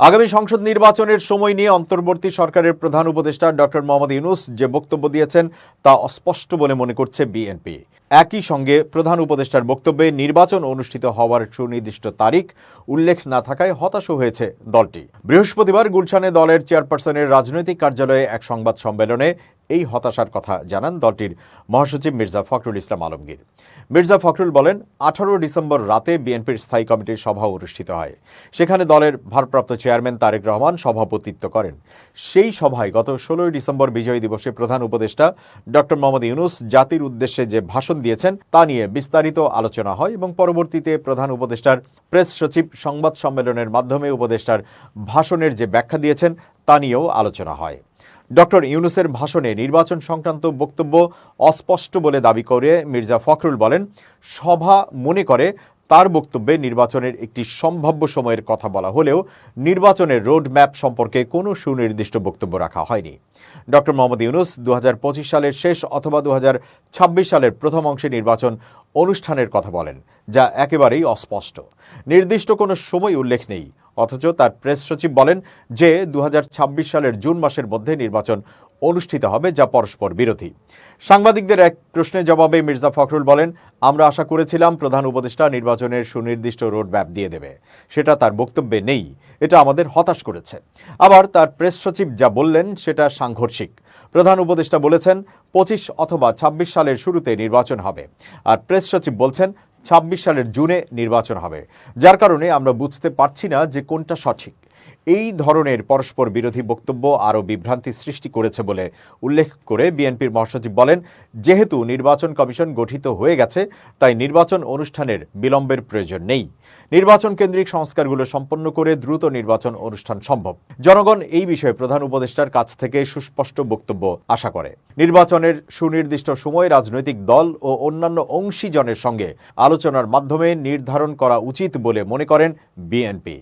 আগামী সংসদ নির্বাচনের সময় নিয়ে অন্তর্বর্তী সরকারের প্রধান উপদেষ্টা ডক্টর মোহাম্মদ ইউনূস যে বক্তব্য দিয়েছেন তা অস্পষ্ট বলে মনে করছে বিএনপি। একই সঙ্গে প্রধান উপদেষ্টার বক্তব্যে নির্বাচন অনুষ্ঠিত হওয়ার সুনির্দিষ্ট তারিখ উল্লেখ না থাকায় হতাশ হয়েছে দলটি। বৃহস্পতিবার গুলশানে দলের চেয়ারপারসনের রাজনৈতিক কার্যালয়ে এক সংবাদ সম্মেলনে এই হতাশার কথা জানান দলটির মহাসচিব মির্জা ফখরুল ইসলাম আলমগীর। মির্জা ফখরুল বলেন, 18 ডিসেম্বর রাতে বিএনপির স্থায়ী কমিটির সভা অনুষ্ঠিত হয়। সেখানে দলের ভারপ্রাপ্ত চেয়ারম্যান তারেক রহমান সভাপতিত্ব করেন। সেই সভায় গত 16 ডিসেম্বর বিজয় দিবসে প্রধান উপদেষ্টা ডক্টর মোহাম্মদ ইউনূস জাতির উদ্দেশ্যে যে ভাষণ দিয়েছেন তা নিয়ে বিস্তারিত আলোচনা হয় এবং পরবর্তীতে প্রধান উপদেষ্টার প্রেস সচিব সংবাদ সম্মেলনের মাধ্যমে উপদেষ্টার ভাষণের যে ব্যাখ্যা দিয়েছেন তা নিয়েও আলোচনা হয়। ডক্টর ইউনূসের ভাষণে নির্বাচন সংক্রান্ত বক্তব্য অস্পষ্ট বলে দাবি করে মির্জা ফখরুল বলেন, সভা মনে করে তার বক্তব্যে নির্বাচনের একটি সম্ভাব্য সময়ের কথা বলা হলেও নির্বাচনের রোড ম্যাপ সম্পর্কে কোনো সুনির্দিষ্ট বক্তব্য রাখা হয়নি। ডক্টর মোহাম্মদ ইউনূস 2025 সালের শেষ অথবা 2026 সালের প্রথম অংশে নির্বাচন অনুষ্ঠানের কথা বলেন, যা একেবারেই অস্পষ্ট। নির্দিষ্ট কোনো সময় উল্লেখ নেই, অথচ তার প্রেস সচিব বলেন যে 2026 সালের জুন মাসের মধ্যে নির্বাচন অনুষ্ঠিত হবে, যা পরস্পর বিরোধী। সাংবাদিকদের এক প্রশ্নের জবাবে মির্জা ফখরুল বলেন, আমরা আশা করেছিলাম প্রধান উপদেষ্টা নির্বাচনের সুনির্দিষ্ট রোডম্যাপ দিয়ে দেবে, সেটা তার বক্তব্যে নেই, এটা আমাদের হতাশ করেছে। আবার তার প্রেস সচিব যা বললেন সেটা সাংঘর্ষিক। প্রধান উপদেষ্টা বলেছেন 25 অথবা 26 সালের শুরুতে নির্বাচন হবে, আর প্রেস সচিব বলছেন 26 সালের জুনে নির্বাচন হবে, যার কারণে আমরা বুঝতে পারছি না যে কোনটা সঠিক। এই ধরনের পরস্পর বিরোধী বক্তব্য আরও বিভ্রান্তি সৃষ্টি করেছে বলে উল্লেখ করে বিএনপির মহাসচিব বলেন, যেহেতু নির্বাচন কমিশন গঠিত হয়ে গেছে তাই নির্বাচন অনুষ্ঠানের বিলম্বের প্রয়োজন নেই। নির্বাচন কেন্দ্রিক সংস্কারগুলো সম্পন্ন করে দ্রুত নির্বাচন অনুষ্ঠান সম্ভব। জনগণ এই বিষয়ে প্রধান উপদেষ্টার কাছ থেকে সুস্পষ্ট বক্তব্য আশা করে। নির্বাচনের সুনির্দিষ্ট সময় রাজনৈতিক দল ও অন্যান্য অংশীজনের সঙ্গে আলোচনার মাধ্যমে নির্ধারণ করা উচিত বলে মনে করেন বিএনপি।